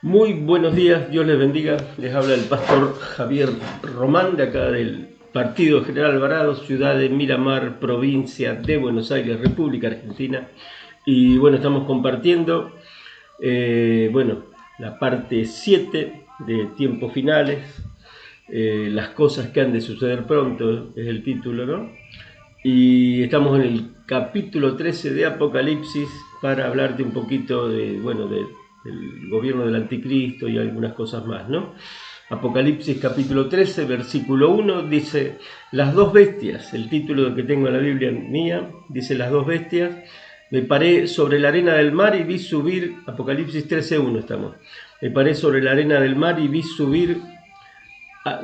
Muy buenos días, Dios les bendiga. Les habla el pastor Javier Román, de acá del Partido General Alvarado, ciudad de Miramar, provincia de Buenos Aires, República Argentina. Y bueno, estamos compartiendo la parte 7 de Tiempos Finales, las cosas que han de suceder pronto, es el título, ¿no? Y estamos en el capítulo 13 de Apocalipsis para hablarte un poquito del gobierno del anticristo y algunas cosas más, ¿no? Apocalipsis capítulo 13, versículo 1, dice: las dos bestias, el título que tengo en la Biblia mía, dice: las dos bestias, me paré sobre la arena del mar y vi subir, Apocalipsis 13, 1 estamos, me paré sobre la arena del mar y vi subir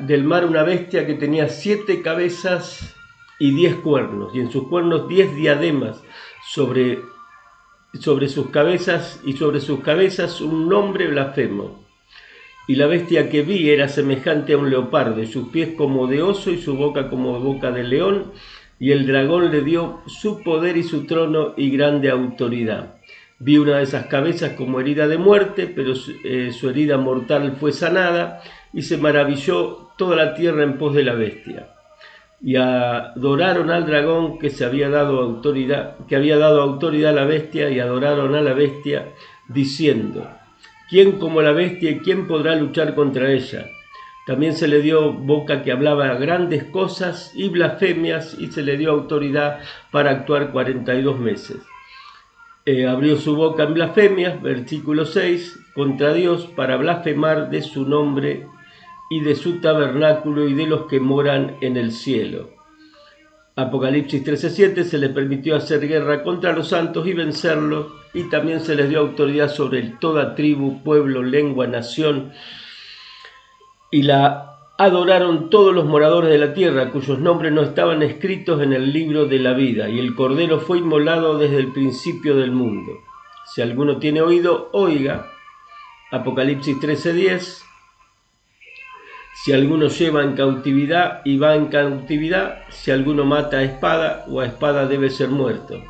del mar una bestia que tenía 7 cabezas y 10 cuernos, y en sus cuernos 10 diademas, sobre sus cabezas, y sobre sus cabezas un nombre blasfemo. Y la bestia que vi era semejante a un leopardo, y sus pies como de oso, y su boca como boca de león, y el dragón le dio su poder y su trono y grande autoridad. Vi una de esas cabezas como herida de muerte, pero su herida mortal fue sanada, y se maravilló toda la tierra en pos de la bestia. Y adoraron al dragón que había dado autoridad a la bestia, y adoraron a la bestia, diciendo: ¿quién como la bestia, y quién podrá luchar contra ella? También se le dio boca que hablaba grandes cosas y blasfemias, y se le dio autoridad para actuar 42 meses. Abrió su boca en blasfemias, versículo 6, contra Dios, para blasfemar de su nombre y de su tabernáculo y de los que moran en el cielo. Apocalipsis 13:7, se les permitió hacer guerra contra los santos y vencerlos, y también se les dio autoridad sobre toda tribu, pueblo, lengua, nación, y la adoraron todos los moradores de la tierra, cuyos nombres no estaban escritos en el libro de la vida, y el Cordero fue inmolado desde el principio del mundo. Si alguno tiene oído, oiga. Apocalipsis 13:10. Si alguno lleva en cautividad y va en cautividad, si alguno mata a espada, o a espada debe ser muerto.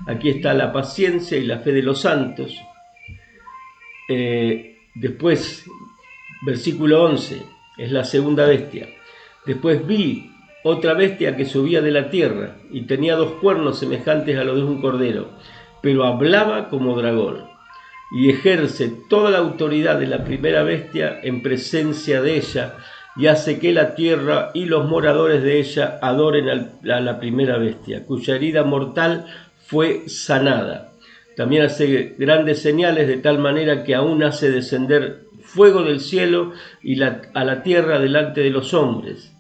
Aquí está la paciencia y la fe de los santos. Después, versículo 11, es la segunda bestia. Después vi otra bestia que subía de la tierra, y tenía 2 cuernos semejantes a los de un cordero, pero hablaba como dragón, y ejerce toda la autoridad de la primera bestia en presencia de ella, y hace que la tierra y los moradores de ella adoren a la primera bestia, cuya herida mortal fue sanada. También hace grandes señales, de tal manera que aún hace descender fuego del cielo y a la tierra delante de los hombres,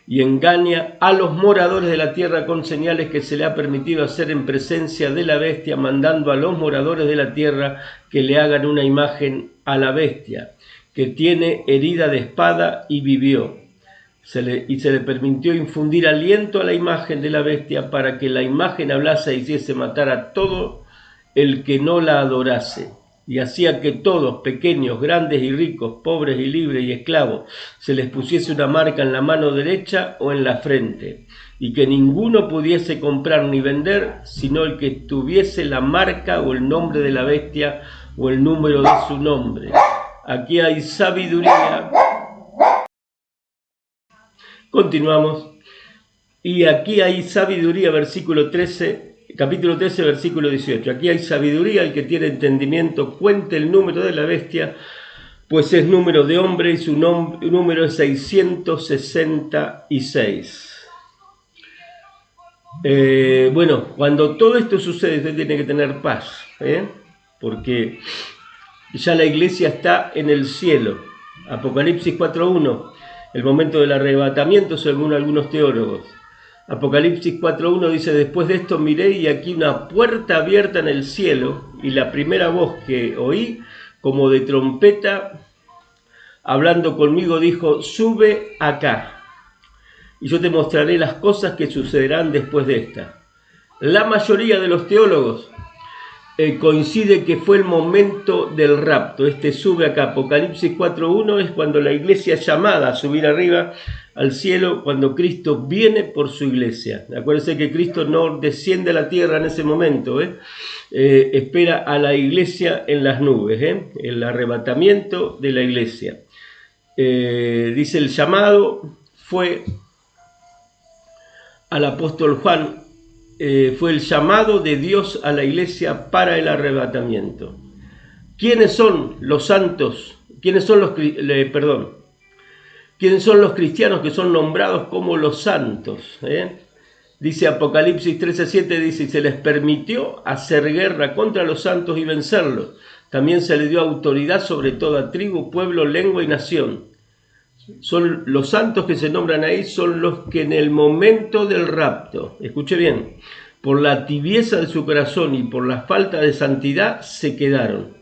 y engaña a los moradores de la tierra con señales que se le ha permitido hacer en presencia de la bestia, mandando a los moradores de la tierra que le hagan una imagen a la bestia, que tiene herida de espada y vivió. Se le permitió infundir aliento a la imagen de la bestia, para que la imagen hablase y hiciese matar a todo el que no la adorase. Y hacía que todos, pequeños, grandes y ricos, pobres y libres y esclavos, se les pusiese una marca en la mano derecha o en la frente, y que ninguno pudiese comprar ni vender, sino el que tuviese la marca o el nombre de la bestia o el número de su nombre. Aquí hay sabiduría. Continuamos. Y aquí hay sabiduría, versículo 13. Capítulo 13, versículo 18. Aquí hay sabiduría, el que tiene entendimiento cuente el número de la bestia, pues es número de hombre, y su número es 666. Cuando todo esto sucede, usted tiene que tener paz, porque ya la iglesia está en el cielo. Apocalipsis 4:1, el momento del arrebatamiento, según algunos teólogos. Apocalipsis 4:1 dice: después de esto miré, y aquí una puerta abierta en el cielo, y la primera voz que oí, como de trompeta, hablando conmigo, dijo: sube acá, y yo te mostraré las cosas que sucederán después de esta. La mayoría de los teólogos coincide que fue el momento del rapto. Sube acá. Apocalipsis 4:1 es cuando la iglesia es llamada a subir arriba. al cielo cuando Cristo viene por su iglesia. Acuérdense que Cristo no desciende a la tierra en ese momento, espera a la iglesia en las nubes, el arrebatamiento de la iglesia. Dice el llamado fue al apóstol Juan, fue el llamado de Dios a la iglesia para el arrebatamiento. ¿Quiénes son los santos? ¿Quiénes son los cristianos que son nombrados como los santos? Dice Apocalipsis 13:7, dice, se les permitió hacer guerra contra los santos y vencerlos. También se les dio autoridad sobre toda tribu, pueblo, lengua y nación. Son los santos que se nombran ahí, son los que en el momento del rapto, escuche bien, por la tibieza de su corazón y por la falta de santidad se quedaron.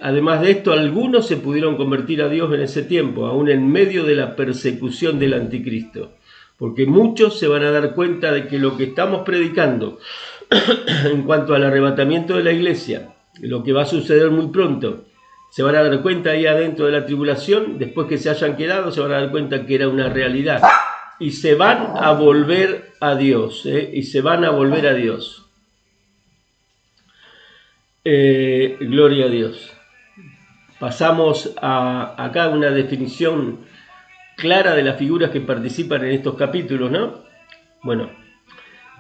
Además de esto, algunos se pudieron convertir a Dios en ese tiempo, aún en medio de la persecución del anticristo, porque muchos se van a dar cuenta de que lo que estamos predicando en cuanto al arrebatamiento de la iglesia, lo que va a suceder muy pronto, se van a dar cuenta ahí adentro de la tribulación, después que se hayan quedado, se van a dar cuenta que era una realidad. Y se van a volver a Dios, y se van a volver a Dios. Gloria a Dios. Pasamos a acá una definición clara de las figuras que participan en estos capítulos, ¿no? Bueno,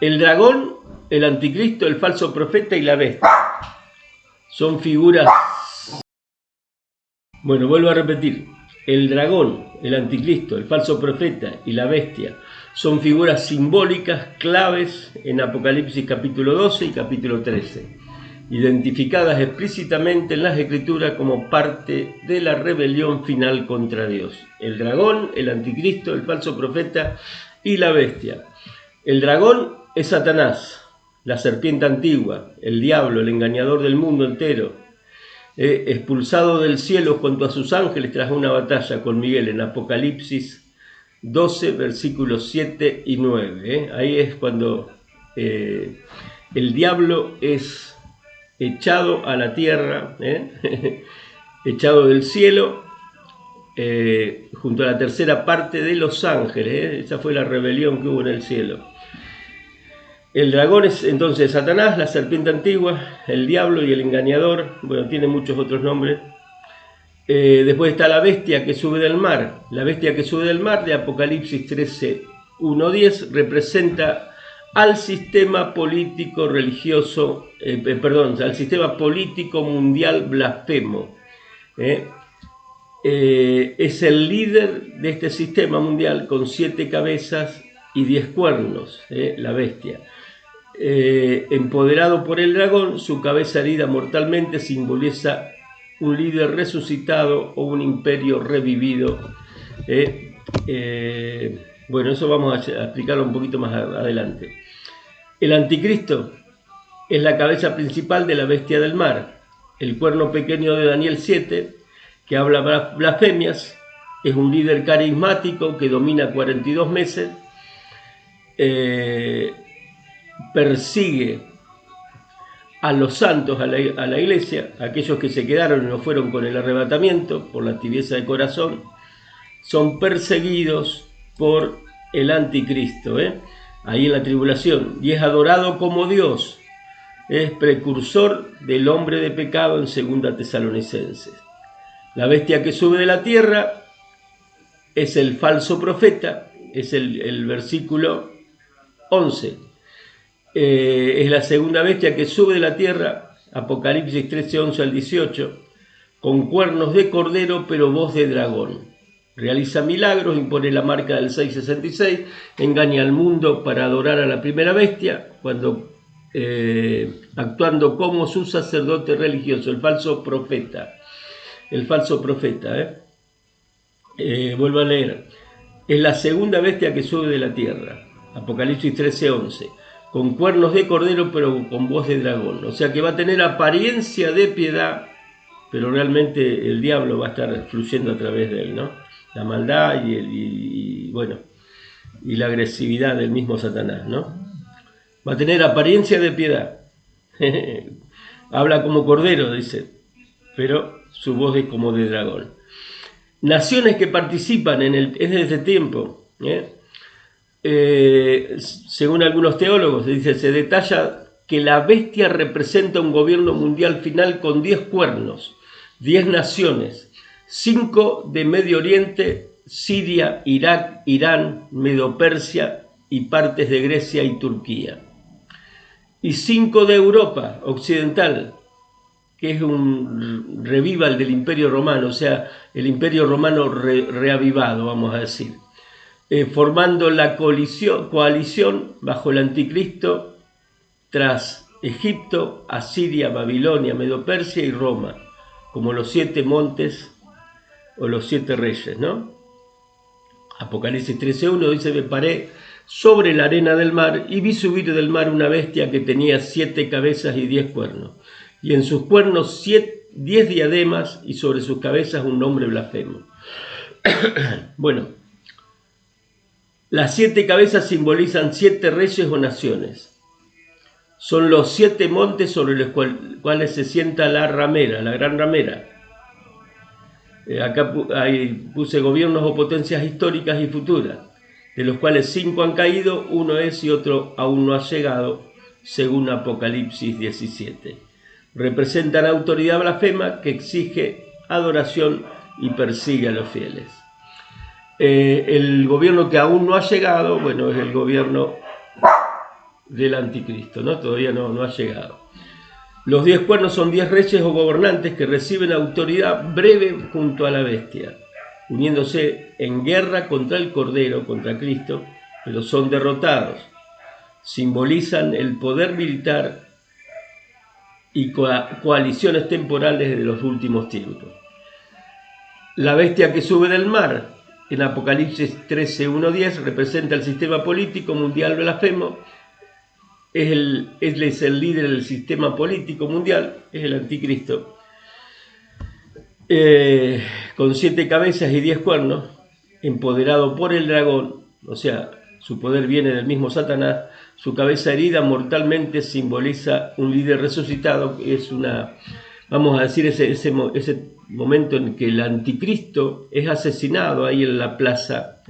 el dragón, el anticristo, el falso profeta y la bestia. Son figuras... Bueno, vuelvo a repetir, el dragón, el anticristo, el falso profeta y la bestia son figuras simbólicas claves en Apocalipsis capítulo 12 y capítulo 13, identificadas explícitamente en las Escrituras como parte de la rebelión final contra Dios. El dragón, el anticristo, el falso profeta y la bestia. El dragón es Satanás, la serpiente antigua, el diablo, el engañador del mundo entero, expulsado del cielo junto a sus ángeles tras una batalla con Miguel en Apocalipsis 12, versículos 7 y 9. Ahí es cuando el diablo es echado a la tierra, echado del cielo, junto a la tercera parte de los ángeles. Esa fue la rebelión que hubo en el cielo. El dragón es entonces Satanás, la serpiente antigua, el diablo y el engañador. Bueno, tiene muchos otros nombres. Después está la bestia que sube del mar. La bestia que sube del mar de Apocalipsis 13, 1-10 representa al sistema político religioso, al sistema político mundial blasfemo. Es el líder de este sistema mundial con 7 cabezas y 10 cuernos, la bestia. Empoderado por el dragón, su cabeza herida mortalmente simboliza un líder resucitado o un imperio revivido. Bueno, eso vamos a explicarlo un poquito más adelante. El anticristo es la cabeza principal de la bestia del mar. El cuerno pequeño de Daniel 7, que habla blasfemias, es un líder carismático que domina 42 meses. Persigue a los santos, a la iglesia, aquellos que se quedaron y no fueron con el arrebatamiento por la tibieza de corazón, son perseguidos por el anticristo, ahí en la tribulación, y es adorado como Dios, es precursor del hombre de pecado en 2 Tesalonicenses. La bestia que sube de la tierra es el falso profeta, es el versículo 11. Es la segunda bestia que sube de la tierra, Apocalipsis 13, 11 al 18, con cuernos de cordero pero voz de dragón. Realiza milagros, impone la marca del 666, engaña al mundo para adorar a la primera bestia, actuando como su sacerdote religioso, el falso profeta. Vuelvo a leer. Es la segunda bestia que sube de la tierra, Apocalipsis 13, 11. Con cuernos de cordero, pero con voz de dragón. O sea que va a tener apariencia de piedad, pero realmente el diablo va a estar fluyendo a través de él, ¿no? La maldad y la agresividad del mismo Satanás, ¿no? Va a tener apariencia de piedad. Habla como cordero, dice, pero su voz es como de dragón. naciones que participan es de ese tiempo. Según algunos teólogos, se detalla que la bestia representa un gobierno mundial final con 10 cuernos, 10 naciones, 5 de Medio Oriente, Siria, Irak, Irán, Medo-Persia y partes de Grecia y Turquía. Y 5 de Europa occidental, que es un revival del Imperio Romano, o sea, el Imperio Romano reavivado, vamos a decir, formando la coalición bajo el Anticristo tras Egipto, Asiria, Babilonia, Medo-Persia y Roma, como los 7 montes o los 7 reyes, ¿no? Apocalipsis 13:1 dice: me paré sobre la arena del mar y vi subir del mar una bestia que tenía 7 cabezas y 10 cuernos, y en sus cuernos 10 diademas, y sobre sus cabezas un nombre blasfemo. Bueno, las 7 cabezas simbolizan 7 reyes o naciones. Son los 7 montes sobre los cuales se sienta la ramera, la gran ramera. Acá puse gobiernos o potencias históricas y futuras, de los cuales 5 han caído, uno es y otro aún no ha llegado, según Apocalipsis 17. Representan autoridad blasfema que exige adoración y persigue a los fieles. El gobierno que aún no ha llegado, bueno, es el gobierno del anticristo, ¿no? Todavía no ha llegado. Los 10 cuernos son 10 reyes o gobernantes que reciben autoridad breve junto a la bestia, uniéndose en guerra contra el Cordero, contra Cristo, pero son derrotados. Simbolizan el poder militar y coaliciones temporales de los últimos tiempos. La bestia que sube del mar, en Apocalipsis 13:1-10, representa el sistema político mundial blasfemo. Él es el líder del sistema político mundial, es el anticristo, con 7 cabezas y 10 cuernos, empoderado por el dragón, o sea, su poder viene del mismo Satanás. Su cabeza herida mortalmente simboliza un líder resucitado, que es vamos a decir, ese momento en que el anticristo es asesinado ahí en la plaza,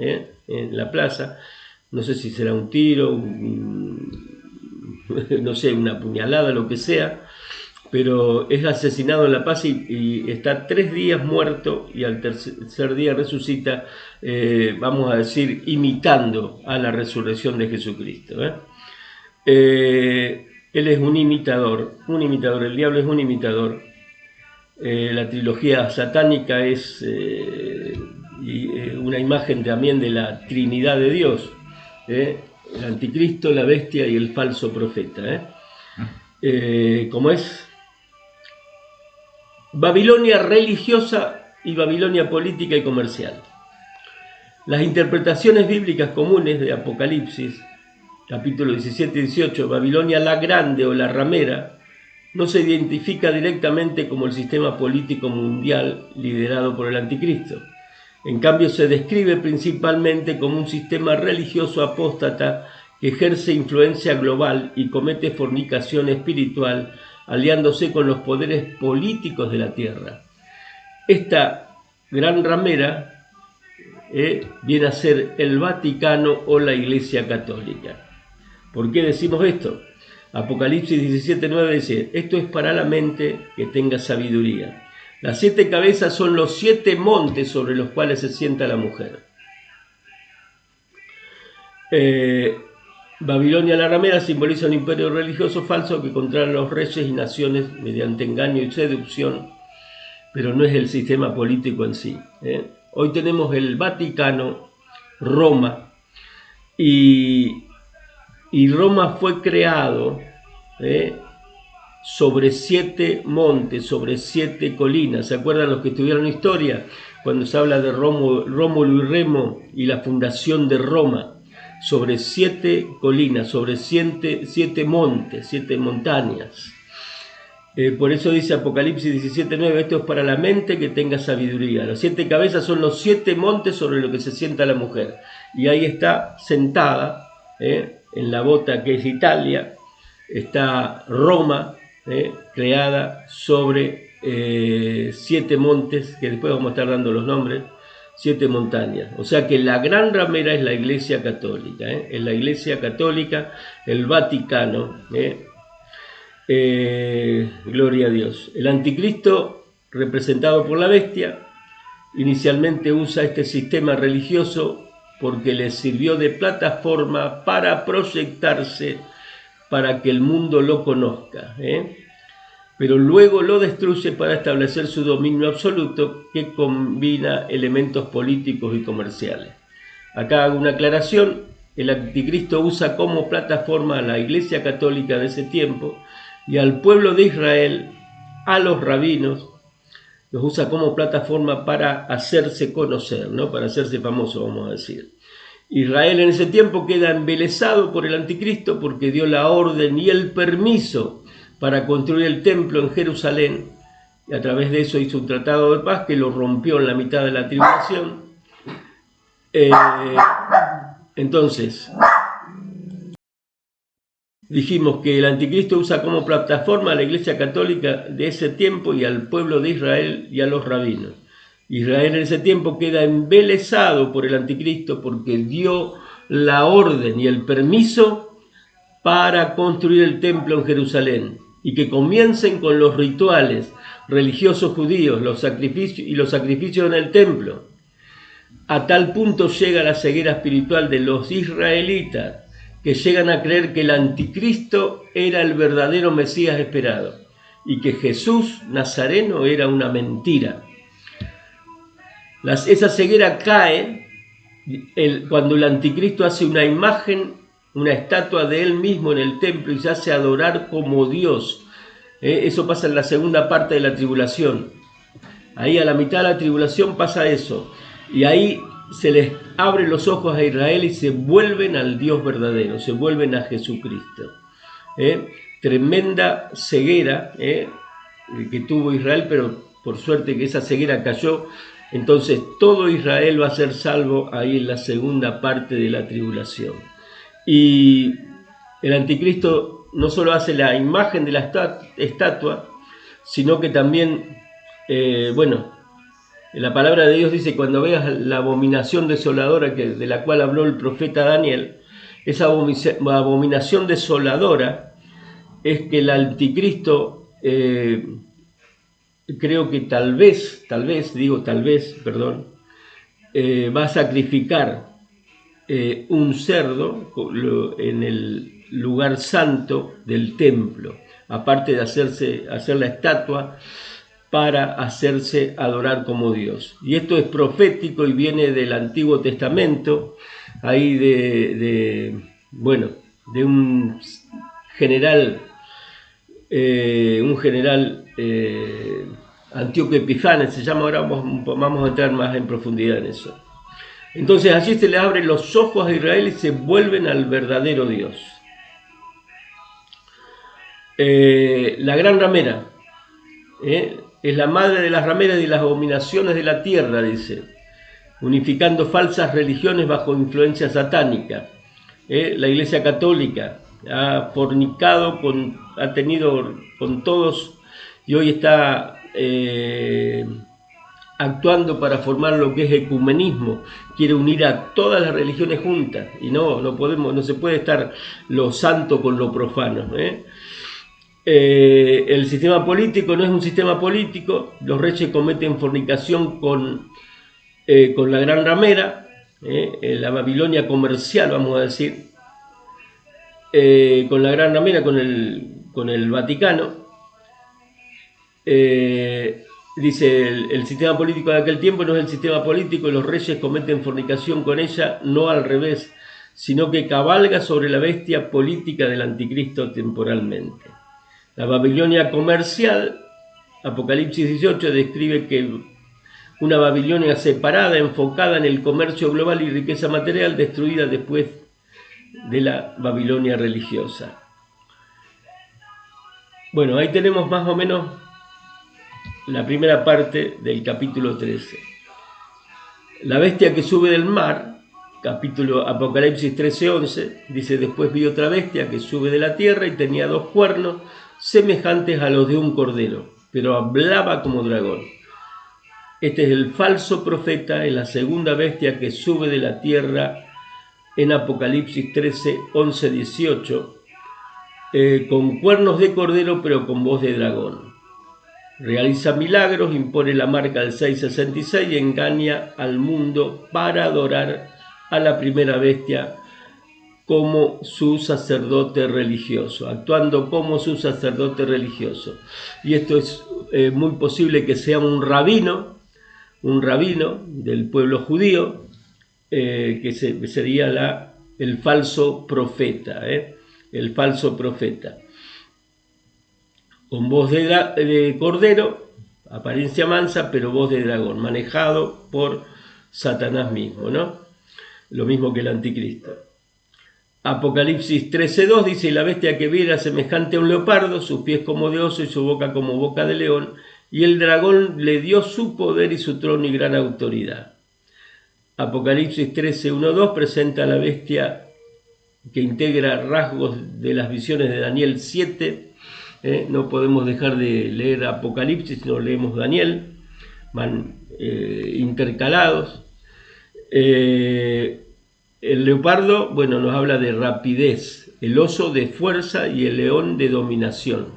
no sé si será un tiro, no sé, una puñalada, lo que sea, pero es asesinado en la paz y está 3 días muerto, y al tercer día resucita, vamos a decir, imitando a la resurrección de Jesucristo. Él es un imitador, el diablo es un imitador. La trilogía satánica es una imagen también de la Trinidad de Dios, el anticristo, la bestia y el falso profeta. ¿Cómo es? Babilonia religiosa y Babilonia política y comercial. Las interpretaciones bíblicas comunes de Apocalipsis, capítulo 17 y 18, Babilonia la grande o la ramera, no se identifica directamente como el sistema político mundial liderado por el anticristo. En cambio, se describe principalmente como un sistema religioso apóstata que ejerce influencia global y comete fornicación espiritual, aliándose con los poderes políticos de la tierra. Esta gran ramera viene a ser el Vaticano o la Iglesia Católica. ¿Por qué decimos esto? Apocalipsis 17:9 dice: esto es para la mente que tenga sabiduría. Las 7 cabezas son los 7 montes sobre los cuales se sienta la mujer. Babilonia la ramera simboliza un imperio religioso falso que controla a los reyes y naciones mediante engaño y seducción, pero no es el sistema político en sí. Hoy tenemos el Vaticano, Roma, y Roma fue creado sobre 7 montes, sobre 7 colinas. ¿Se acuerdan los que estudiaron historia? Cuando se habla de Rómulo y Remo y la fundación de Roma, sobre 7 colinas, sobre 7 montes, 7 montañas. Por eso dice Apocalipsis 17:9, esto es para la mente que tenga sabiduría. Las 7 cabezas son los 7 montes sobre los que se sienta la mujer. Y ahí está sentada, en la bota que es Italia, está Roma, creada sobre 7 montes, que después vamos a estar dando los nombres, 7 montañas. O sea que la gran ramera es la Iglesia Católica, es la Iglesia Católica, el Vaticano. Gloria a Dios. El anticristo, representado por la bestia, inicialmente usa este sistema religioso porque le sirvió de plataforma para proyectarse, para que el mundo lo conozca, pero luego lo destruye para establecer su dominio absoluto, que combina elementos políticos y comerciales. Acá hago una aclaración: el anticristo usa como plataforma a la Iglesia Católica de ese tiempo y al pueblo de Israel, a los rabinos, los usa como plataforma para hacerse conocer, ¿no? Para hacerse famoso, vamos a decir. Israel en ese tiempo queda embelesado por el anticristo porque dio la orden y el permiso para construir el templo en Jerusalén, y a través de eso hizo un tratado de paz que lo rompió en la mitad de la tribulación. Entonces, dijimos que el anticristo usa como plataforma a la Iglesia Católica de ese tiempo y al pueblo de Israel y a los rabinos. Israel en ese tiempo queda embelesado por el anticristo porque dio la orden y el permiso para construir el templo en Jerusalén y que comiencen con los rituales religiosos judíos, los sacrificios en el templo. A tal punto llega la ceguera espiritual de los israelitas que llegan a creer que el anticristo era el verdadero Mesías esperado y que Jesús Nazareno era una mentira. Esa ceguera cae cuando el anticristo hace una imagen, una estatua de él mismo en el templo y se hace adorar como Dios. Eso pasa en la segunda parte de la tribulación. Ahí a la mitad de la tribulación pasa eso. Y ahí se les abre los ojos a Israel y se vuelven al Dios verdadero, se vuelven a Jesucristo. Tremenda ceguera que tuvo Israel, pero por suerte que esa ceguera cayó. Entonces todo Israel va a ser salvo ahí en la segunda parte de la tribulación. Y el anticristo no solo hace la imagen de la estatua, sino que también, la palabra de Dios dice: cuando veas la abominación desoladora de la cual habló el profeta Daniel, esa abominación desoladora es que el anticristo, creo que tal vez, va a sacrificar un cerdo en el lugar santo del templo, aparte de hacer la estatua para hacerse adorar como Dios. Y esto es profético y viene del Antiguo Testamento, ahí de un general, Antíoco Epifanes se llama. Ahora vamos a entrar más en profundidad en eso. Entonces allí se le abren los ojos a Israel y se vuelven al verdadero Dios. La gran ramera es la madre de las rameras y de las abominaciones de la tierra, dice, unificando falsas religiones bajo influencia satánica. La Iglesia Católica ha fornicado, ha tenido con todos, y hoy está actuando para formar lo que es ecumenismo. Quiere unir a todas las religiones juntas, y no se puede estar lo santo con lo profano. El sistema político no es un sistema político. Los reyes cometen fornicación con la gran ramera, la Babilonia comercial, vamos a decir, con la gran ramera, con el Vaticano. Dice el sistema político de aquel tiempo no es el sistema político, y los reyes cometen fornicación con ella, no al revés, sino que cabalga sobre la bestia política del anticristo temporalmente. La Babilonia comercial, Apocalipsis 18 describe que una Babilonia separada, enfocada en el comercio global y riqueza material, destruida después de la Babilonia religiosa. Bueno, ahí tenemos más o menos la primera parte del capítulo 13. La bestia que sube del mar, capítulo Apocalipsis 13:11, dice: después vi otra bestia que sube de la tierra y tenía 2 cuernos semejantes a los de un cordero, pero hablaba como dragón. Este es el falso profeta, es la segunda bestia que sube de la tierra en Apocalipsis 13, 11, 18, con cuernos de cordero pero con voz de dragón. Realiza milagros, impone la marca del 666 y engaña al mundo para adorar a la primera bestia como su sacerdote religioso, actuando como su sacerdote religioso. Y esto es muy posible que sea un rabino del pueblo judío, que sería el falso profeta, el falso profeta. Con voz de cordero, apariencia mansa, pero voz de dragón, manejado por Satanás mismo, ¿no? Lo mismo que el anticristo. Apocalipsis 13:2 dice: la bestia que vi era semejante a un leopardo, sus pies como de oso y su boca como boca de león, y el dragón le dio su poder y su trono y gran autoridad. Apocalipsis 13:1-2 presenta a la bestia que integra rasgos de las visiones de Daniel 7. No podemos dejar de leer Apocalipsis si no leemos Daniel, van intercalados. El leopardo, bueno, nos habla de rapidez, el oso de fuerza y el león de dominación.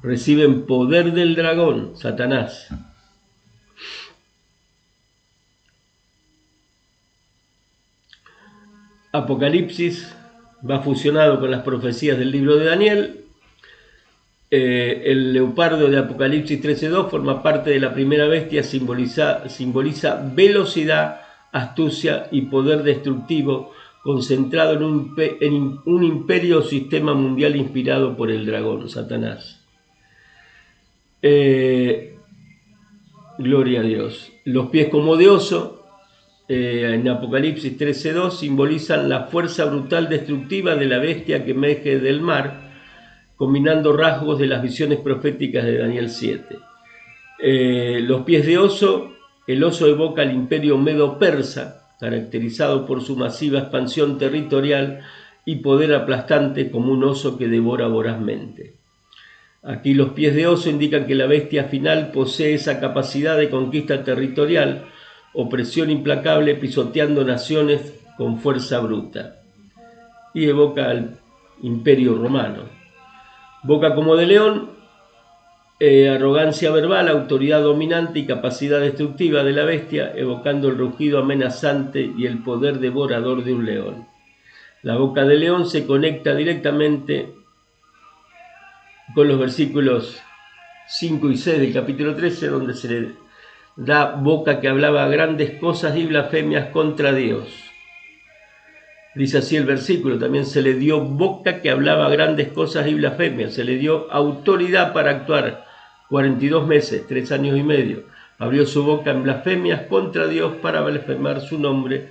Reciben poder del dragón, Satanás. Apocalipsis va fusionado con las profecías del libro de Daniel. El leopardo de Apocalipsis 13:2 forma parte de la primera bestia, simboliza velocidad, astucia y poder destructivo, concentrado en un imperio o sistema mundial inspirado por el dragón, Satanás. Gloria a Dios. Los pies como de oso, en Apocalipsis 13:2, simbolizan la fuerza brutal destructiva de la bestia que emerge del mar, combinando rasgos de las visiones proféticas de Daniel 7. Los pies de oso, el oso evoca al imperio medo-persa, caracterizado por su masiva expansión territorial y poder aplastante como un oso que devora vorazmente. Aquí los pies de oso indican que la bestia final posee esa capacidad de conquista territorial, opresión implacable, pisoteando naciones con fuerza bruta. Y evoca al imperio romano. Boca como de león, arrogancia verbal, autoridad dominante y capacidad destructiva de la bestia, evocando el rugido amenazante y el poder devorador de un león. La boca de león se conecta directamente con los versículos 5 y 6 del capítulo 13, donde se le da boca que hablaba grandes cosas y blasfemias contra Dios. Dice así el versículo: también se le dio boca que hablaba grandes cosas y blasfemias, se le dio autoridad para actuar 42 meses, 3 años y medio. Abrió su boca en blasfemias contra Dios para blasfemar su nombre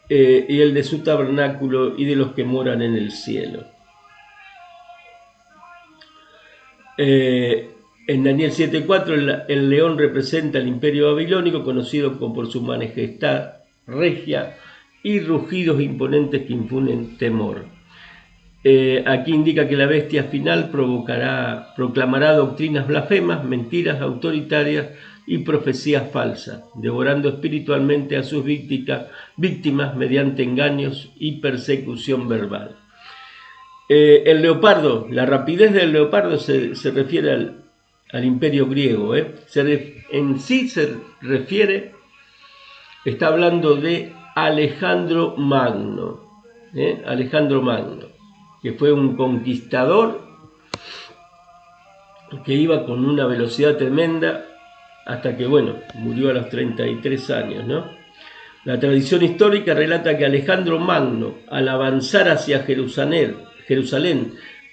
y el de su tabernáculo y de los que moran en el cielo. En Daniel 7:4 el león representa el imperio babilónico, conocido por su majestad regia y rugidos imponentes que infunden temor. Aquí indica que la bestia final proclamará doctrinas blasfemas, mentiras autoritarias y profecías falsas, devorando espiritualmente a sus víctimas mediante engaños y persecución verbal. El leopardo, la rapidez del leopardo se refiere al imperio griego. En sí se refiere, está hablando de Alejandro Magno, que fue un conquistador que iba con una velocidad tremenda hasta que, murió a los 33 años, ¿no? La tradición histórica relata que Alejandro Magno, al avanzar hacia Jerusalén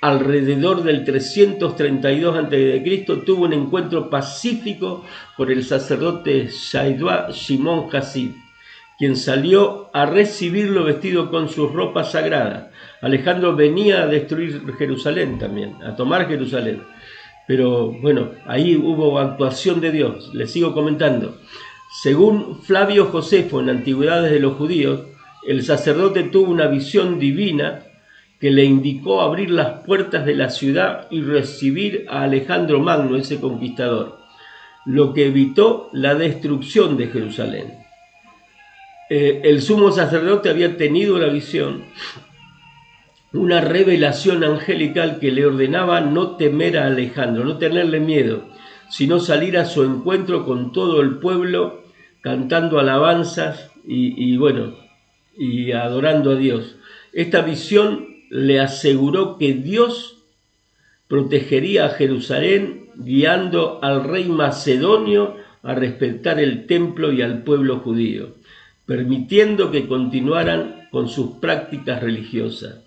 alrededor del 332 a.C., tuvo un encuentro pacífico con el sacerdote Yaidua Shimon Hasid, quien salió a recibirlo vestido con sus ropas sagradas. Alejandro venía a destruir Jerusalén también, a tomar Jerusalén. Pero ahí hubo actuación de Dios. Les sigo comentando. Según Flavio Josefo en Antigüedades de los Judíos, el sacerdote tuvo una visión divina que le indicó abrir las puertas de la ciudad y recibir a Alejandro Magno, ese conquistador. lo que evitó la destrucción de Jerusalén. El sumo sacerdote había tenido la visión, una revelación angelical que le ordenaba no temer a Alejandro, no tenerle miedo, sino salir a su encuentro con todo el pueblo, cantando alabanzas y adorando a Dios. Esta visión le aseguró que Dios protegería a Jerusalén, guiando al rey macedonio a respetar el templo y al pueblo judío, permitiendo que continuaran con sus prácticas religiosas.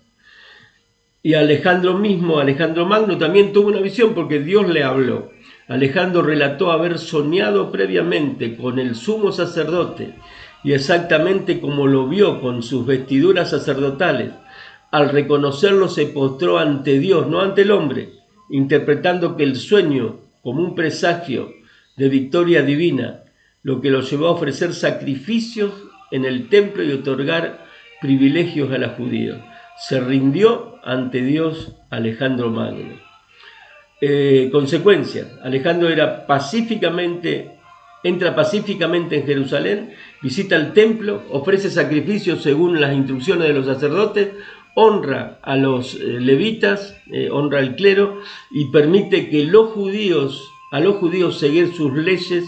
Y Alejandro Magno también tuvo una visión porque Dios le habló. Alejandro relató haber soñado previamente con el sumo sacerdote y exactamente como lo vio con sus vestiduras sacerdotales. Al reconocerlo se postró ante Dios, no ante el hombre, interpretando que el sueño como un presagio de victoria divina, lo que lo llevó a ofrecer sacrificios en el templo y otorgar privilegios a los judíos. Se rindió ante Dios Alejandro Magno. Consecuencia, Alejandro entra pacíficamente en Jerusalén, visita el templo, ofrece sacrificios según las instrucciones de los sacerdotes, honra a los levitas, honra al clero y permite que a los judíos seguir sus leyes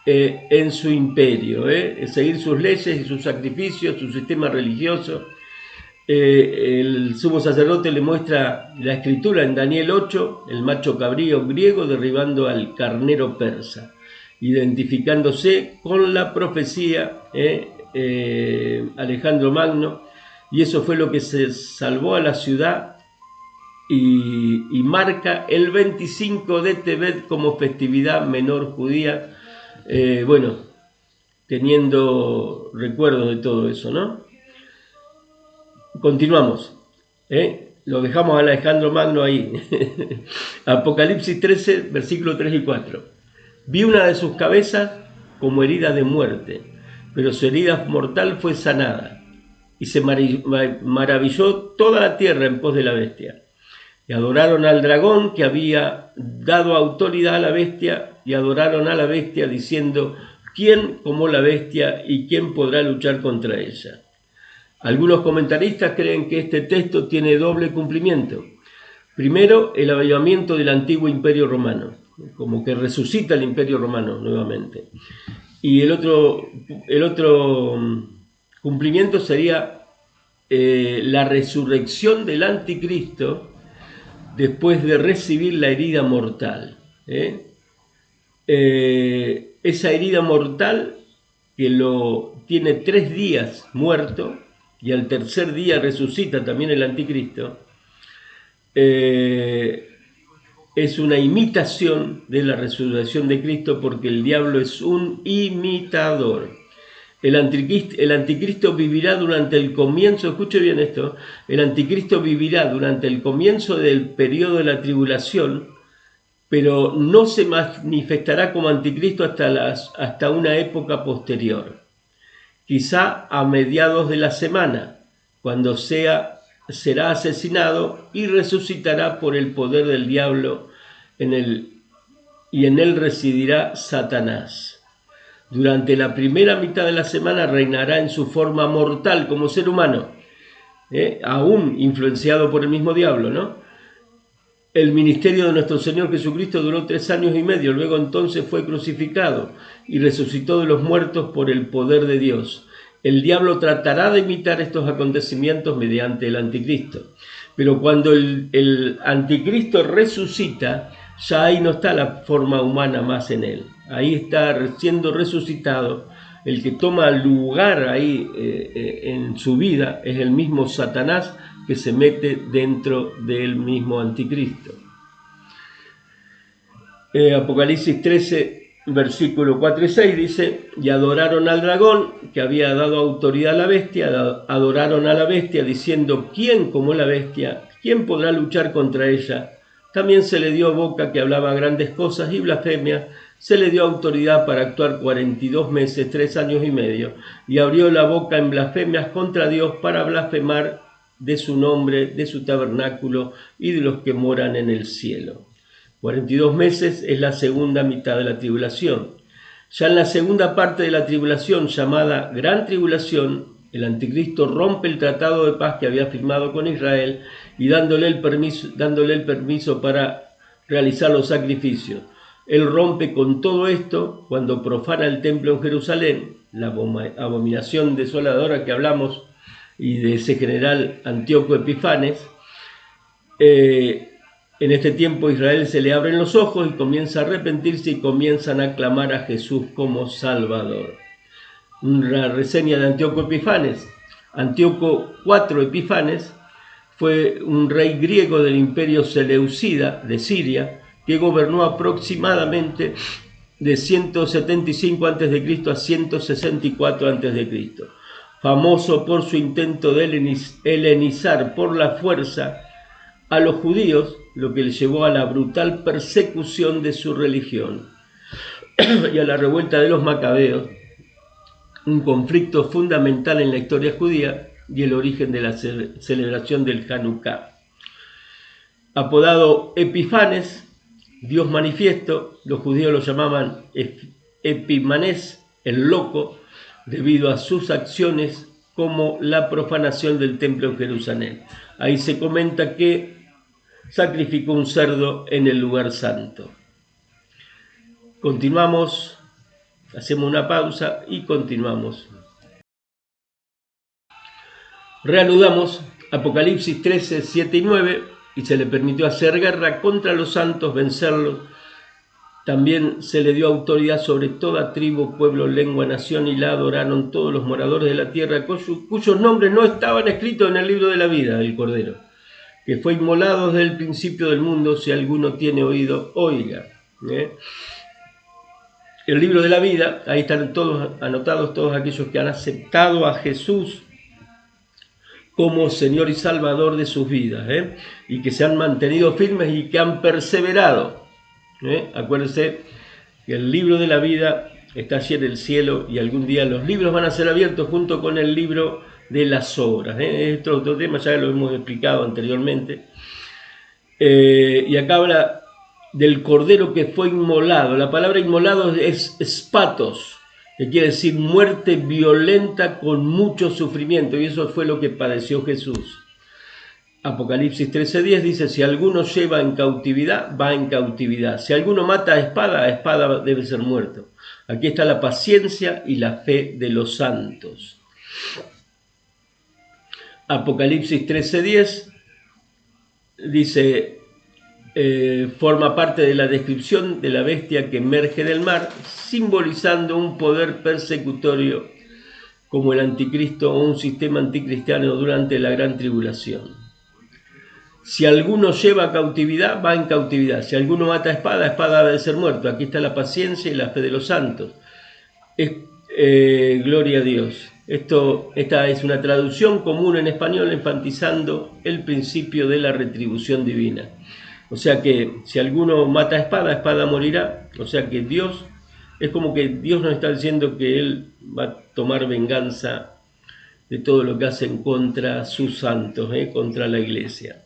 en su imperio, seguir sus leyes y sus sacrificios, su sistema religioso. El sumo sacerdote le muestra la escritura en Daniel 8, el macho cabrío griego derribando al carnero persa, identificándose con la profecía Alejandro Magno, y eso fue lo que se salvó a la ciudad y marca el 25 de Tebet como festividad menor judía, teniendo recuerdos de todo eso, ¿no? Continuamos, lo dejamos a Alejandro Magno ahí. Apocalipsis 13, versículos 3 y 4. Vi una de sus cabezas como herida de muerte, pero su herida mortal fue sanada, y se maravilló toda la tierra en pos de la bestia. Y adoraron al dragón que había dado autoridad a la bestia, y adoraron a la bestia diciendo: ¿quién como la bestia y quién podrá luchar contra ella? Algunos comentaristas creen que este texto tiene doble cumplimiento. Primero, el avivamiento del antiguo imperio romano, como que resucita el imperio romano nuevamente. Y el otro cumplimiento sería la resurrección del anticristo después de recibir la herida mortal. Esa herida mortal que lo tiene 3 días muerto, y al tercer día resucita también el anticristo, es una imitación de la resurrección de Cristo, porque el diablo es un imitador. El anticristo vivirá durante el comienzo, escuche bien esto, el anticristo vivirá durante el comienzo del periodo de la tribulación, pero no se manifestará como anticristo hasta una época posterior. Quizá a mediados de la semana, cuando será asesinado y resucitará por el poder del diablo, y en él residirá Satanás. Durante la primera mitad de la semana reinará en su forma mortal como ser humano, aún influenciado por el mismo diablo, ¿no? El ministerio de nuestro Señor Jesucristo duró 3 años y medio, luego entonces fue crucificado y resucitó de los muertos por el poder de Dios. El diablo tratará de imitar estos acontecimientos mediante el anticristo, pero cuando el anticristo resucita, ya ahí no está la forma humana más en él, ahí está siendo resucitado. El que toma lugar ahí en su vida es el mismo Satanás, que se mete dentro del mismo anticristo. Apocalipsis 13, versículo 4 y 6 dice: y adoraron al dragón que había dado autoridad a la bestia, adoraron a la bestia diciendo: ¿quién como la bestia? ¿Quién podrá luchar contra ella? También se le dio boca que hablaba grandes cosas y blasfemias, se le dio autoridad para actuar 42 meses, 3 años y medio, y abrió la boca en blasfemias contra Dios para blasfemar de su nombre, de su tabernáculo y de los que moran en el cielo. 42 meses es la segunda mitad de la tribulación. Ya en la segunda parte de la tribulación, llamada Gran Tribulación, el anticristo rompe el tratado de paz que había firmado con Israel y dándole el permiso para realizar los sacrificios. Él rompe con todo esto cuando profana el templo en Jerusalén, la abominación desoladora que hablamos, y de ese general Antíoco Epifanes. En este tiempo Israel se le abren los ojos y comienza a arrepentirse y comienzan a clamar a Jesús como Salvador. Una reseña de Antíoco Epifanes. Antíoco IV Epifanes fue un rey griego del imperio seleucida de Siria que gobernó aproximadamente de 175 a.C. a 164 a.C., famoso por su intento de helenizar por la fuerza a los judíos, lo que le llevó a la brutal persecución de su religión y a la revuelta de los macabeos, un conflicto fundamental en la historia judía y el origen de la celebración del Hanukkah. Apodado Epifanes, Dios manifiesto, los judíos lo llamaban Epimanes, el loco, debido a sus acciones como la profanación del templo en Jerusalén. Ahí se comenta que sacrificó un cerdo en el lugar santo. Continuamos, hacemos una pausa y continuamos. Reanudamos Apocalipsis 13, 7 y 9, y se le permitió hacer guerra contra los santos, vencerlos. También se le dio autoridad sobre toda tribu, pueblo, lengua, nación, y la adoraron todos los moradores de la tierra, cuyos nombres no estaban escritos en el libro de la vida del Cordero, que fue inmolado desde el principio del mundo. Si alguno tiene oído, oiga. El libro de la vida, ahí están todos anotados, todos aquellos que han aceptado a Jesús como Señor y Salvador de sus vidas, y que se han mantenido firmes y que han perseverado. Acuérdense que el libro de la vida está allí en el cielo y algún día los libros van a ser abiertos junto con el libro de las obras. Este otro tema ya lo hemos explicado anteriormente. Y acá habla del cordero que fue inmolado. La palabra inmolado es spatos, que quiere decir muerte violenta con mucho sufrimiento, y eso fue lo que padeció Jesús. Apocalipsis 13:10 dice: si alguno lleva en cautividad, va en cautividad. Si alguno mata a espada debe ser muerto. Aquí está la paciencia y la fe de los santos. Apocalipsis 13:10 dice, forma parte de la descripción de la bestia que emerge del mar, simbolizando un poder persecutorio como el anticristo o un sistema anticristiano durante la gran tribulación. Si alguno lleva cautividad, va en cautividad. Si alguno mata a espada debe ser muerto. Aquí está la paciencia y la fe de los santos. Gloria a Dios. Esta es una traducción común en español, enfatizando el principio de la retribución divina. O sea que si alguno mata a espada morirá. O sea que Dios, es como que Dios nos está diciendo que Él va a tomar venganza de todo lo que hacen contra sus santos, contra la iglesia.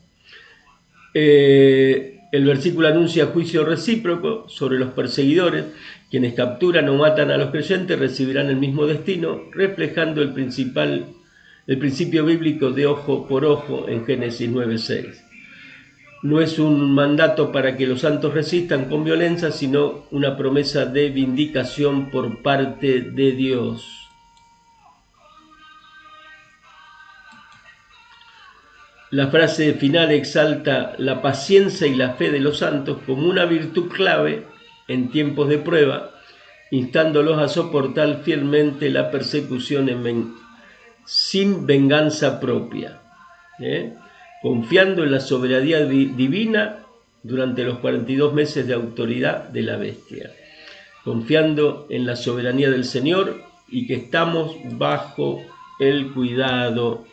El versículo anuncia juicio recíproco sobre los perseguidores. Quienes capturan o matan a los creyentes recibirán el mismo destino, reflejando el principio bíblico de ojo por ojo en Génesis 9:6. No es un mandato para que los santos resistan con violencia, sino una promesa de vindicación por parte de Dios. La frase final exalta la paciencia y la fe de los santos como una virtud clave en tiempos de prueba, instándolos a soportar fielmente la persecución sin venganza propia, confiando en la soberanía divina durante los 42 meses de autoridad de la bestia, confiando en la soberanía del Señor y que estamos bajo el cuidado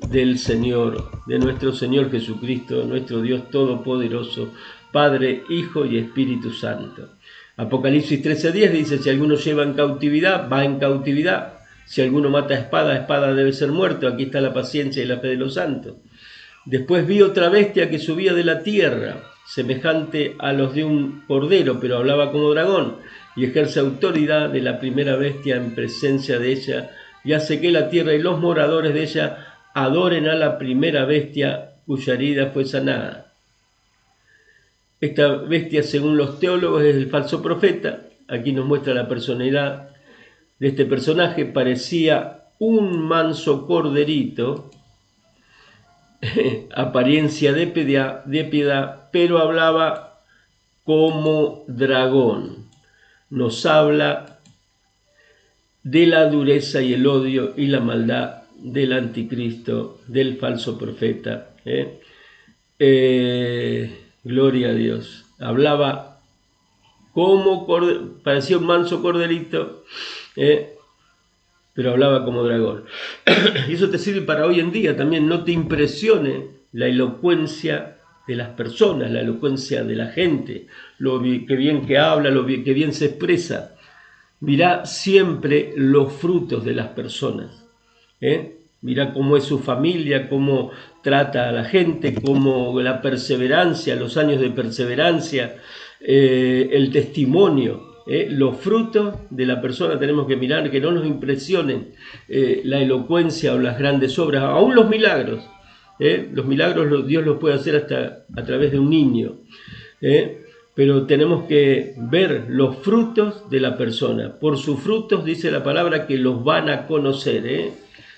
del Señor, de nuestro Señor Jesucristo, nuestro Dios Todopoderoso, Padre, Hijo y Espíritu Santo. Apocalipsis 13:10 dice: si alguno lleva en cautividad, va en cautividad. Si alguno mata a espada debe ser muerto. Aquí está la paciencia y la fe de los santos. Después vi otra bestia que subía de la tierra. semejante a los de un cordero, pero hablaba como dragón, y ejerce autoridad de la primera bestia en presencia de ella, y hace que la tierra y los moradores de ella adoren a la primera bestia cuya herida fue sanada. Esta bestia, según los teólogos, es el falso profeta. Aquí nos muestra la personalidad de este personaje. Parecía un manso corderito, apariencia de piedad, pero hablaba como dragón. Nos habla de la dureza y el odio y la maldad del anticristo, del falso profeta. Gloria a Dios. Hablaba como parecía un manso corderito, pero hablaba como dragón. Y eso te sirve para hoy en día también. No te impresione la elocuencia de las personas, la elocuencia de la gente, lo que bien que habla, lo que bien se expresa. Mirá siempre los frutos de las personas. Mirá cómo es su familia, cómo trata a la gente, cómo la perseverancia, los años de perseverancia, el testimonio. Los frutos de la persona tenemos que mirar, que no nos impresionen la elocuencia o las grandes obras, aún los milagros. Los milagros Dios los puede hacer hasta a través de un niño. Pero tenemos que ver los frutos de la persona. Por sus frutos dice la palabra que los van a conocer.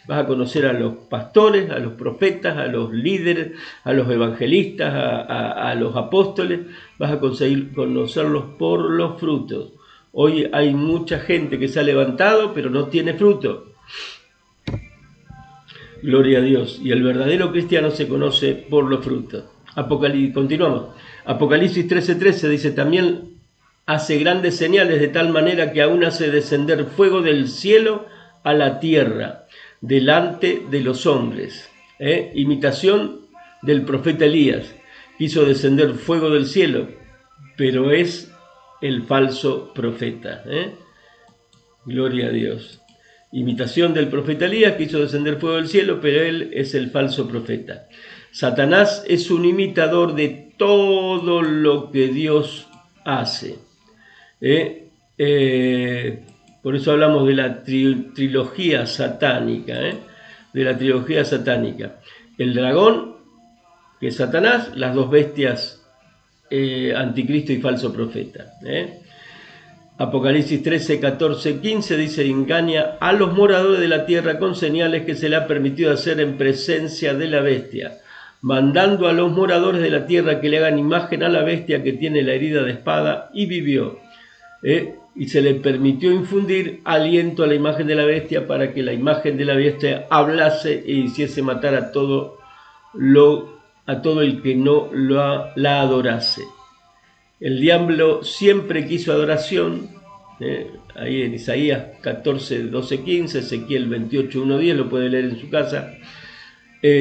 Vas a conocer a los pastores, a los profetas, a los líderes, a los evangelistas, a los apóstoles. Vas a conseguir conocerlos por los frutos. Hoy hay mucha gente que se ha levantado, pero no tiene fruto. Gloria a Dios. Y el verdadero cristiano se conoce por los frutos. Continuamos. Apocalipsis 13:13 dice: también hace grandes señales de tal manera que aún hace descender fuego del cielo a la tierra delante de los hombres. Imitación del profeta Elías. Hizo descender fuego del cielo, pero es el falso profeta. Gloria a Dios. Imitación del profeta Elías, que hizo descender fuego del cielo, pero él es el falso profeta. Satanás es un imitador de todo lo que Dios hace. Por eso hablamos de la trilogía satánica. De la trilogía satánica. El dragón, que es Satanás, las dos bestias, anticristo y falso profeta. Apocalipsis 13, 14, 15 dice: engaña a los moradores de la tierra con señales que se le ha permitido hacer en presencia de la bestia, mandando a los moradores de la tierra que le hagan imagen a la bestia que tiene la herida de espada y vivió. Y se le permitió infundir aliento a la imagen de la bestia para que la imagen de la bestia hablase e hiciese matar a todo el que no la adorase. El diablo siempre quiso adoración, ahí en Isaías 14, 12, 15, Ezequiel 28, 1, 10, lo puede leer en su casa,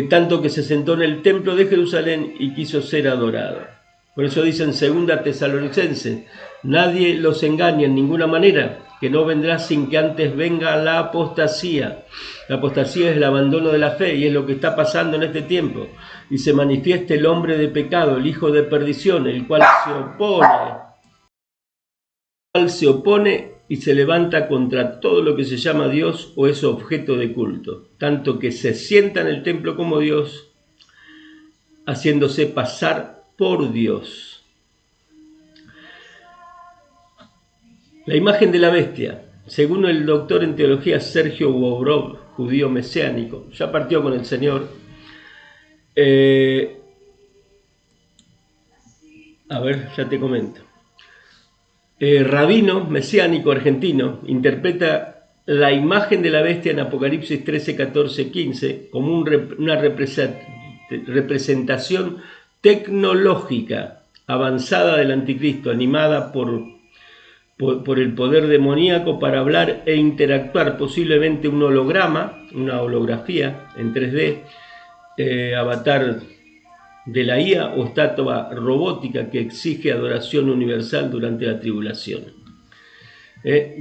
tanto que se sentó en el templo de Jerusalén y quiso ser adorado. Por eso dice en 2 Tesalonicenses: nadie los engaña en ninguna manera, que no vendrá sin que antes venga la apostasía. La apostasía es el abandono de la fe, y es lo que está pasando en este tiempo. Y se manifiesta el hombre de pecado, el hijo de perdición, el cual se opone y se levanta contra todo lo que se llama Dios o es objeto de culto, tanto que se sienta en el templo como Dios, haciéndose pasar por Dios. La imagen de la bestia, según el doctor en teología Sergio Bobrov, judío mesiánico, ya partió con el Señor. A ver, ya te comento. Rabino mesiánico argentino interpreta la imagen de la bestia en Apocalipsis 13, 14, 15 como una representación tecnológica avanzada del anticristo, animada por el poder demoníaco para hablar e interactuar, posiblemente un holograma, una holografía en 3D, avatar de la IA o estatua robótica que exige adoración universal durante la tribulación.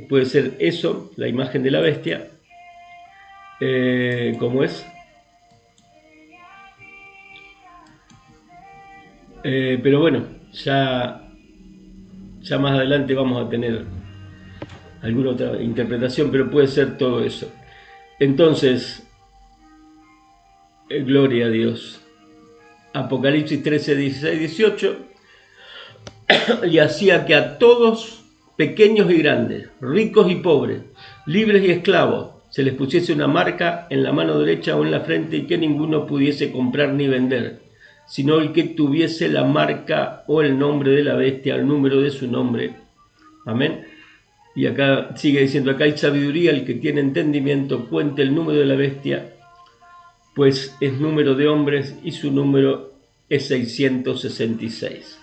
Puede ser eso, la imagen de la bestia, ¿cómo es? Pero bueno, ya más adelante vamos a tener alguna otra interpretación, pero puede ser todo eso. Entonces, gloria a Dios. Apocalipsis 13, 16, 18. Y hacía que a todos, pequeños y grandes, ricos y pobres, libres y esclavos, se les pusiese una marca en la mano derecha o en la frente, y que ninguno pudiese comprar ni vender, sino el que tuviese la marca o el nombre de la bestia, el número de su nombre. Amén. Y acá sigue diciendo, acá hay sabiduría, el que tiene entendimiento cuente el número de la bestia, pues es número de hombres y su número es 666.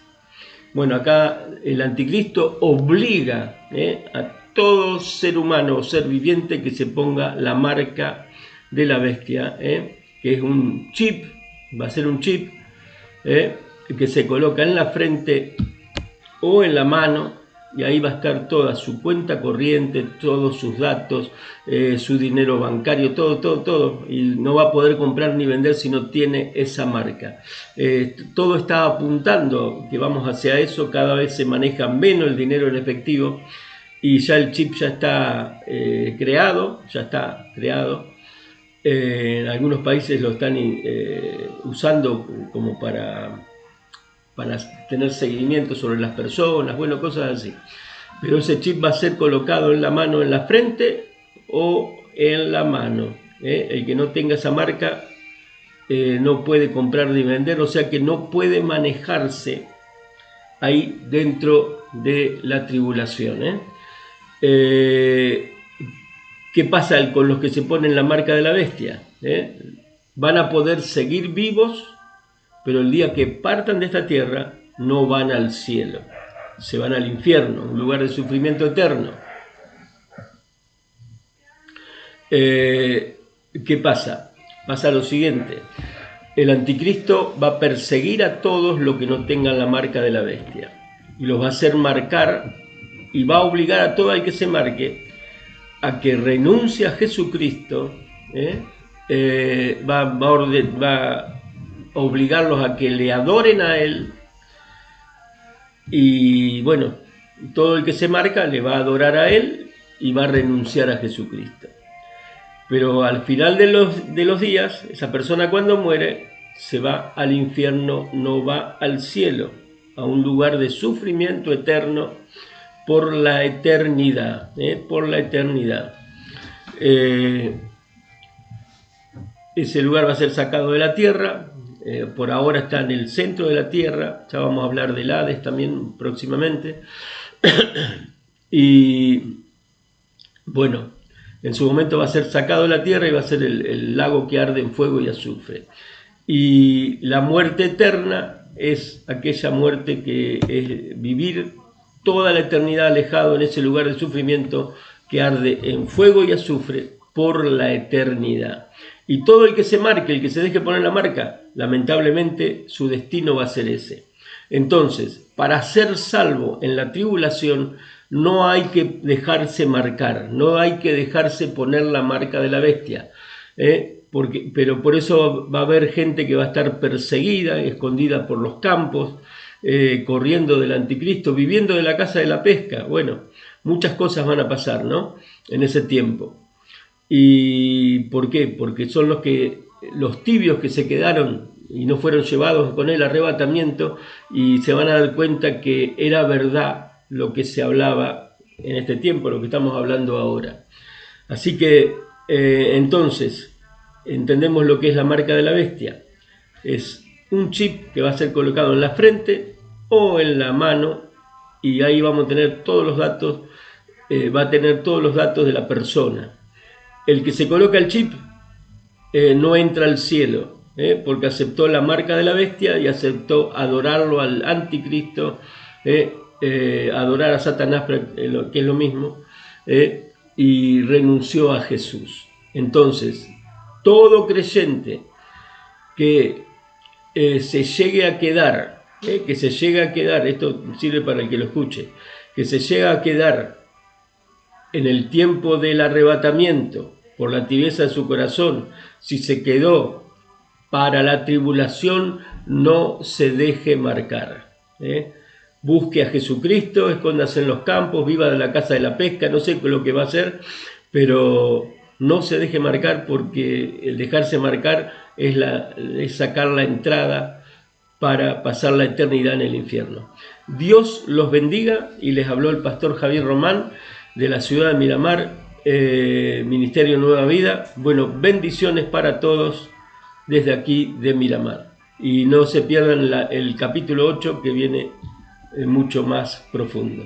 Bueno, acá el anticristo obliga a todo ser humano o ser viviente que se ponga la marca de la bestia, que es un chip, va a ser un chip que se coloca en la frente o en la mano, y ahí va a estar toda su cuenta corriente, todos sus datos, su dinero bancario, todo, y no va a poder comprar ni vender si no tiene esa marca. Todo está apuntando que vamos hacia eso, cada vez se maneja menos el dinero en efectivo, y ya el chip ya está creado. En algunos países lo están usando como para tener seguimiento sobre las personas, bueno, cosas así. Pero ese chip va a ser colocado en la mano, en la frente o en la mano. El que no tenga esa marca no puede comprar ni vender, o sea que no puede manejarse ahí dentro de la tribulación. ¿Qué pasa con los que se ponen la marca de la bestia? Van a poder seguir vivos, pero el día que partan de esta tierra no van al cielo, se van al infierno, un lugar de sufrimiento eterno. ¿Qué pasa? Pasa lo siguiente: el anticristo va a perseguir a todos los que no tengan la marca de la bestia, y los va a hacer marcar, y va a obligar a todo el que se marque a que renuncie a Jesucristo. Va a obligarlos a que le adoren a Él, y bueno, todo el que se marca le va a adorar a Él y va a renunciar a Jesucristo. Pero al final de los días, esa persona cuando muere se va al infierno, no va al cielo, a un lugar de sufrimiento eterno por la eternidad, por la eternidad. Ese lugar va a ser sacado de la tierra. Por ahora está en el centro de la tierra, ya vamos a hablar del Hades también próximamente. Y bueno, en su momento va a ser sacado de la tierra y va a ser el lago que arde en fuego y azufre. Y la muerte eterna es aquella muerte que es vivir toda la eternidad alejado en ese lugar de sufrimiento que arde en fuego y azufre por la eternidad. Y todo el que se marque, el que se deje poner la marca, lamentablemente su destino va a ser ese. Entonces, para ser salvo en la tribulación, no hay que dejarse marcar, no hay que dejarse poner la marca de la bestia. Pero por eso va a haber gente que va a estar perseguida, escondida por los campos, corriendo del anticristo, viviendo de la caza de la pesca. Bueno, muchas cosas van a pasar, ¿no?, en ese tiempo. ¿Y por qué? Porque son los tibios que se quedaron y no fueron llevados con el arrebatamiento, y se van a dar cuenta que era verdad lo que se hablaba en este tiempo, lo que estamos hablando ahora. Así que entonces entendemos lo que es la marca de la bestia. Es un chip que va a ser colocado en la frente o en la mano, y ahí vamos a tener todos los datos, va a tener todos los datos de la persona. El que se coloca el chip no entra al cielo, porque aceptó la marca de la bestia y aceptó adorarlo al anticristo, adorar a Satanás, que es lo mismo, y renunció a Jesús. Entonces, todo creyente que se llegue a quedar, esto sirve para el que lo escuche, que se llega a quedar en el tiempo del arrebatamiento por la tibieza de su corazón, si se quedó para la tribulación, no se deje marcar. Busque a Jesucristo, escóndase en los campos, viva de la casa de la pesca, no sé lo que va a hacer, pero no se deje marcar, porque el dejarse marcar es sacar la entrada para pasar la eternidad en el infierno. Dios los bendiga, y les habló el pastor Javier Román de la ciudad de Miramar, Ministerio Nueva Vida. Bueno, bendiciones para todos desde aquí de Miramar. Y no se pierdan el capítulo 8, que viene mucho más profundo.